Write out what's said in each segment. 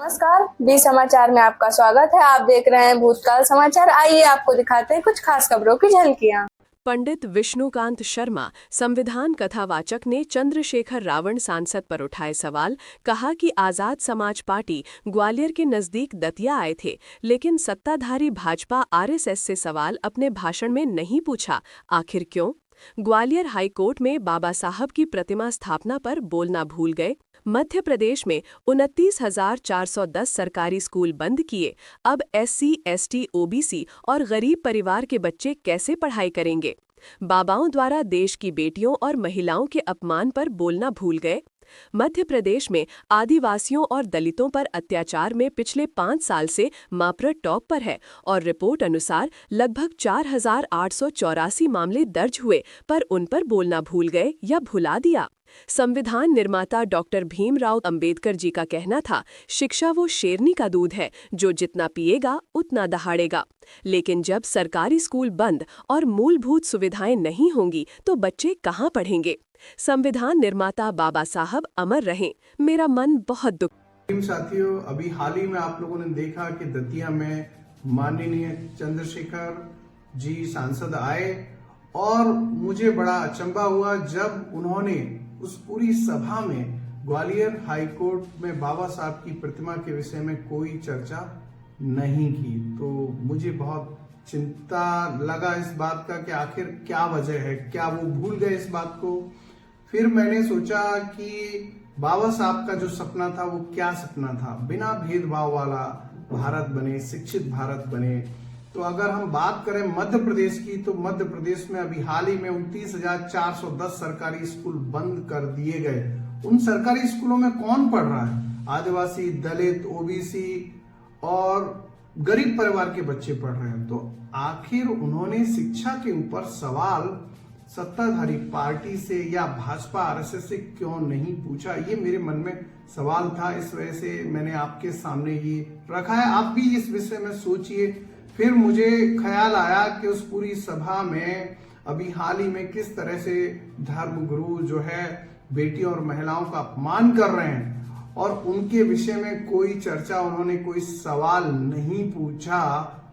नमस्कार, बी समाचार में आपका स्वागत है। आप देख रहे हैं भूतकाल समाचार। आइए आपको दिखाते हैं कुछ खास खबरों की झलकियां। पंडित विष्णुकांत शर्मा संविधान कथावाचक ने चंद्रशेखर रावण सांसद पर उठाए सवाल। कहा कि आजाद समाज पार्टी ग्वालियर के नजदीक दतिया आए थे, लेकिन सत्ताधारी भाजपा आरएसएस से सवाल अपने भाषण में नहीं पूछा। आखिर क्यों? ग्वालियर हाईकोर्ट में बाबा साहब की प्रतिमा स्थापना पर बोलना भूल गए। मध्य प्रदेश में 29,410 सरकारी स्कूल बंद किए। अब SC, ST, OBC और गरीब परिवार के बच्चे कैसे पढ़ाई करेंगे? बाबाओं द्वारा देश की बेटियों और महिलाओं के अपमान पर बोलना भूल गए। मध्य प्रदेश में आदिवासियों और दलितों पर अत्याचार में पिछले 5 साल से माप्र टॉप पर है और रिपोर्ट अनुसार लगभग 4,884 मामले दर्ज हुए, पर उन पर बोलना भूल गए या भुला दिया। संविधान निर्माता डॉक्टर भीमराव अंबेडकर जी का कहना था, शिक्षा वो शेरनी का दूध है जो जितना पिएगा उतना दहाड़ेगा। लेकिन जब सरकारी स्कूल बंद और मूलभूत सुविधाएं नहीं होंगी तो बच्चे कहाँ पढ़ेंगे? संविधान निर्माता बाबा साहब अमर रहें। मेरा मन बहुत दुख। साथियों, अभी हाल ही में आप लोगों ने देखा कि दतिया में माननीय चंद्रशेखर जी सांसद आए और मुझे बड़ा अचंभा हुआ जब उन्होंने उस पूरी सभा में ग्वालियर हाईकोर्ट में बाबा साहब की प्रतिमा के विषय में कोई चर्चा नहीं की। तो मुझे बहुत चिंता लगा इस बात का कि आखिर क्या वजह है, क्या वो भूल गए इस बात को। फिर मैंने सोचा कि बाबा साहब का जो सपना था वो क्या सपना था, बिना भेदभाव वाला भारत बने, शिक्षित भारत बने। तो अगर हम बात करें मध्य प्रदेश की, तो मध्य प्रदेश में अभी हाल ही में 29,410 सरकारी स्कूल बंद कर दिए गए। उन सरकारी स्कूलों में कौन पढ़ रहा है? आदिवासी, दलित, OBC और गरीब परिवार के बच्चे पढ़ रहे हैं। तो आखिर उन्होंने शिक्षा के ऊपर सवाल सत्ताधारी पार्टी से या भाजपा RSS से क्यों नहीं पूछा? ये मेरे मन में सवाल था, इस वजह से मैंने आपके सामने ये रखा है। आप भी इस विषय में सोचिए। फिर मुझे ख्याल आया कि उस पूरी सभा में अभी हाल ही में किस तरह से धर्मगुरु जो है बेटियों और महिलाओं का अपमान कर रहे हैं और उनके विषय में कोई चर्चा, उन्होंने कोई सवाल नहीं पूछा।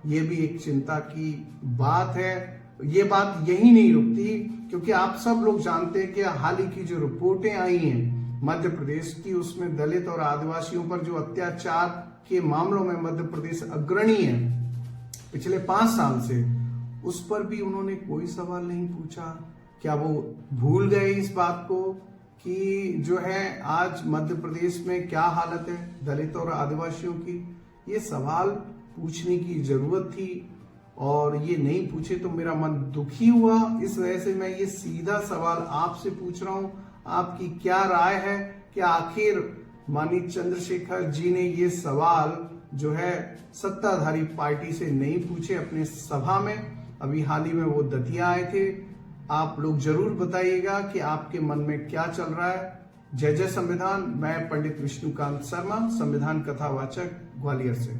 ये भी एक चिंता की बात है। ये बात यही नहीं रुकती, क्योंकि आप सब लोग जानते हैं कि हाल ही की जो रिपोर्टें आई हैं मध्य प्रदेश की, उसमें दलित और आदिवासियों पर जो अत्याचार के मामलों में मध्य प्रदेश अग्रणी है पिछले 5 साल से, उस पर भी उन्होंने कोई सवाल नहीं पूछा। क्या वो भूल गए इस बात को कि जो है आज मध्य प्रदेश में क्या हालत है दलित और आदिवासियों की? ये सवाल पूछने की जरूरत थी और ये नहीं पूछे तो मेरा मन दुखी हुआ। इस वजह से मैं ये सीधा सवाल आपसे पूछ रहा हूं, आपकी क्या राय है कि आखिर माननीय चंद्रशेखर जी ने ये सवाल जो है सत्ताधारी पार्टी से नहीं पूछे अपने सभा में? अभी हाल ही में वो दतिया आए थे। आप लोग जरूर बताइएगा कि आपके मन में क्या चल रहा है। जय जय संविधान। मैं पंडित विष्णुकांत शर्मा, संविधान कथावाचक, ग्वालियर से।